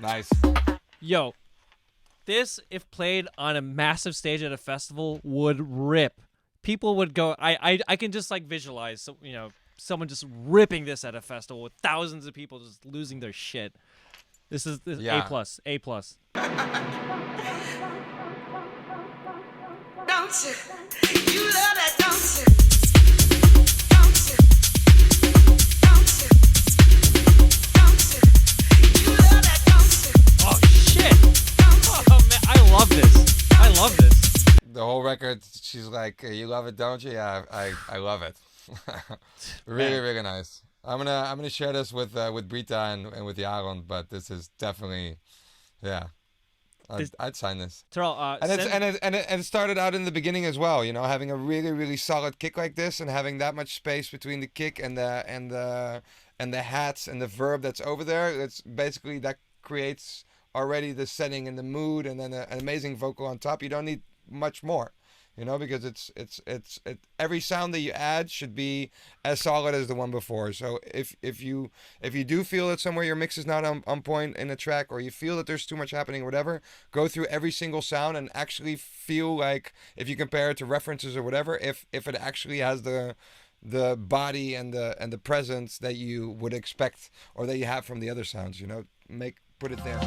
Nice. Yo, this, if played on a massive stage at a festival, would rip. People would go. I can just like visualize, so, someone just ripping this at a festival with thousands of people just losing their shit. This is Yeah. A+. A+. Don't you? You love that, don't you? Don't you? Don't you? Don't you? You love that, don't you? Oh shit! Oh man, I love this. The whole record, she's like, "You love it, don't you?" Yeah, I love it. Really, really nice. I'm gonna share this with Brita and with the island, but this is definitely, yeah. I'd sign this. Terrell, And it started out in the beginning as well, having a really, really solid kick like this, and having that much space between the kick and the hats and the verb that's over there. It's basically that creates already the setting and the mood, and then an amazing vocal on top. You don't need much more, because it's every sound that you add should be as solid as the one before. So if you do feel that somewhere your mix is not on point in a track, or you feel that there's too much happening or whatever, go through every single sound and actually feel like, if you compare it to references or whatever, if it actually has the body and the presence that you would expect or that you have from the other sounds, put it there.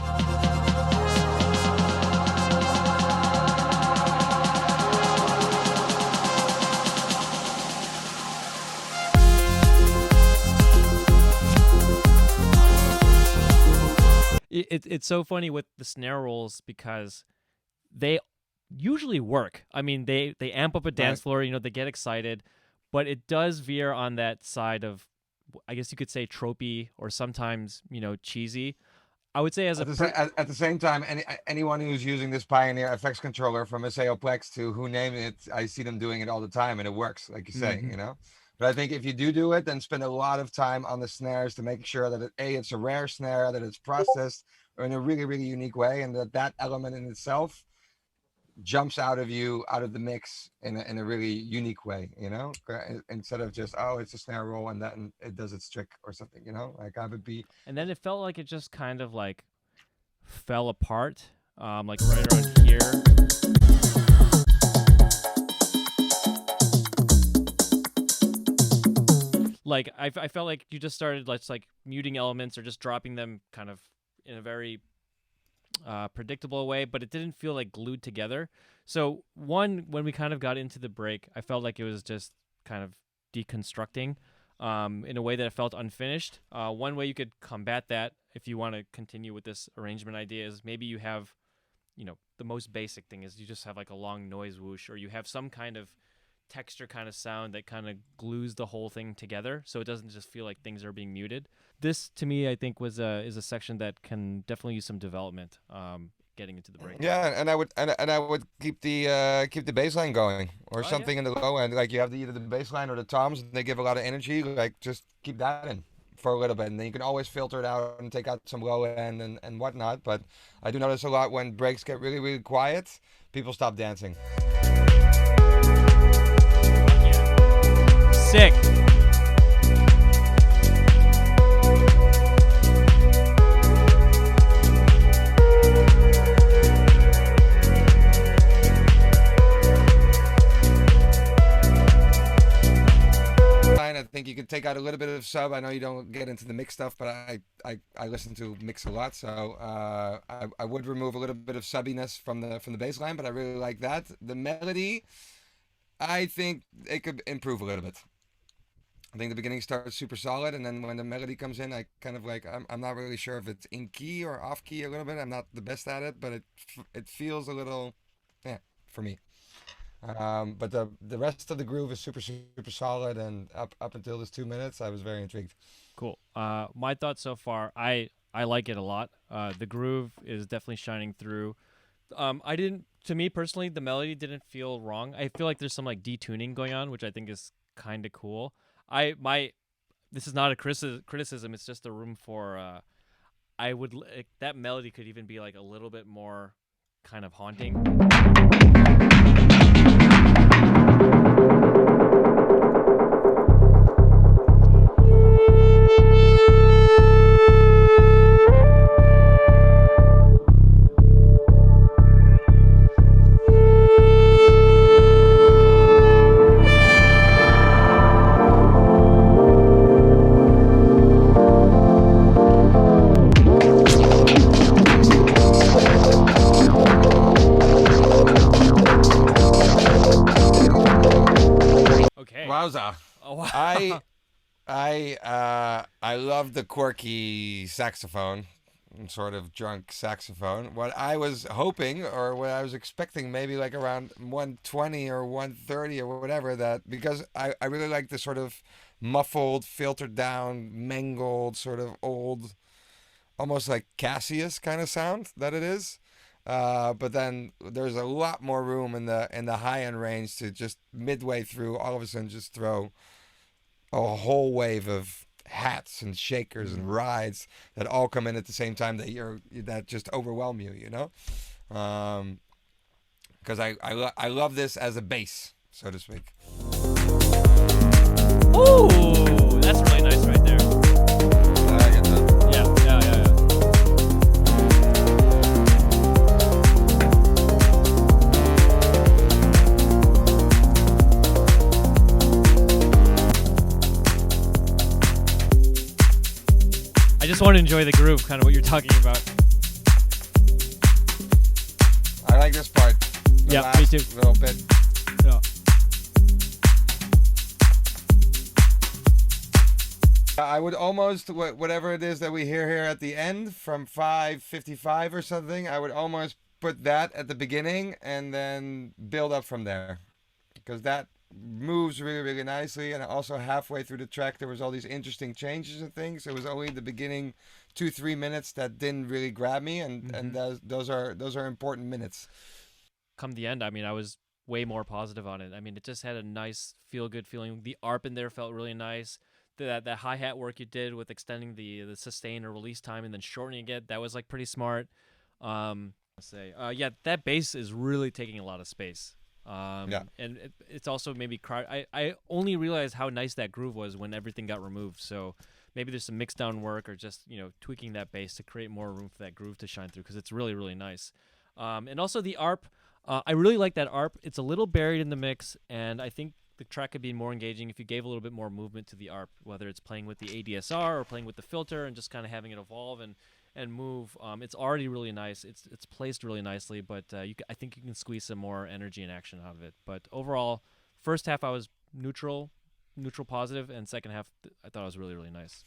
It's so funny with the snare rolls because they usually work. I mean, they amp up a dance floor, they get excited, but it does veer on that side of, I guess you could say, tropey, or sometimes, cheesy. I would say at the same time, anyone who's using this Pioneer FX controller from SAO Plex to who name it, I see them doing it all the time, and it works, like you say, But I think if you do it, then spend a lot of time on the snares to make sure that it's a rare snare, that it's processed in a really, really unique way, and that element in itself jumps out of the mix in a really unique way, instead of just, it's a snare roll and it does its trick or something, like I would be. And then it felt like it just kind of like fell apart, like right around here. Like I felt like you just started like muting elements or just dropping them kind of in a very predictable way, but it didn't feel like glued together. So when we kind of got into the break, I felt like it was just kind of deconstructing in a way that it felt unfinished. One way you could combat that, if you want to continue with this arrangement idea, is maybe you have, the most basic thing is you just have like a long noise whoosh, or you have some kind of texture kind of sound that kind of glues the whole thing together, so it doesn't just feel like things are being muted. This, to me, I think is a section that can definitely use some development getting into the break. Yeah, and I would keep the bass line going, or something in the low end. Like you have either the bass line or the toms, and they give a lot of energy. Like just keep that in for a little bit, and then you can always filter it out and take out some low end and whatnot. But I do notice a lot when breaks get really, really quiet, people stop dancing. Sick. I think you can take out a little bit of sub. I know you don't get into the mix stuff, but I listen to mix a lot, so I would remove a little bit of subbiness from the bass line, but I really like that. The melody, I think it could improve a little bit. I think the beginning starts super solid, and then when the melody comes in, I kind of like, I'm not really sure if it's in key or off key a little bit. I'm not the best at it, but it feels a little, for me. But the rest of the groove is super, super solid, and up until this 2 minutes, I was very intrigued. Cool. My thoughts so far, I like it a lot. The groove is definitely shining through. To me personally, the melody didn't feel wrong. I feel like there's some like detuning going on, which I think is kind of cool. This is not a criticism. It's just a room for. That melody could even be like a little bit more kind of haunting. I love the quirky saxophone, sort of drunk saxophone. What I was hoping, or what I was expecting, maybe like around 120 or 130 or whatever, that because I really like the sort of muffled, filtered down, mangled, sort of old, almost like Cassius kind of sound that it is. But then there's a lot more room in the high end range to just midway through all of a sudden just throw a whole wave of hats and shakers and rides that all come in at the same time that just overwhelm you, you know. Because I love this as a base, so to speak. Ooh, that's really nice right there. I get that. Yeah. I just want to enjoy the groove, kind of what you're talking about. I like this part. The Yeah, last me too. Little bit. Yeah. I would almost whatever it is that we hear here at the end from 5:55 or something. I would almost put that at the beginning and then build up from there, because that moves really really nicely. And also halfway through the track there was all these interesting changes and things. It was only the beginning 2-3 minutes that didn't really grab me, and those are important minutes. Come the end, I mean, I was way more positive on it. I mean, it just had a nice feel good feeling. The ARP in there felt really nice. That hi hat work you did with extending the sustain or release time and then shortening it, that was like pretty smart. Yeah, that bass is really taking a lot of space. Yeah. And it's also maybe I only realized how nice that groove was when everything got removed. So maybe there's some mix down work or just tweaking that bass to create more room for that groove to shine through, because it's really really nice. And also the ARP, I really like that ARP. It's a little buried in the mix, and I think the track could be more engaging if you gave a little bit more movement to the ARP, whether it's playing with the ADSR or playing with the filter and just kind of having it evolve and move. It's already really nice. It's placed really nicely, but I think you can squeeze some more energy and action out of it. But overall, first half I was neutral positive, and second half I thought it was really really nice.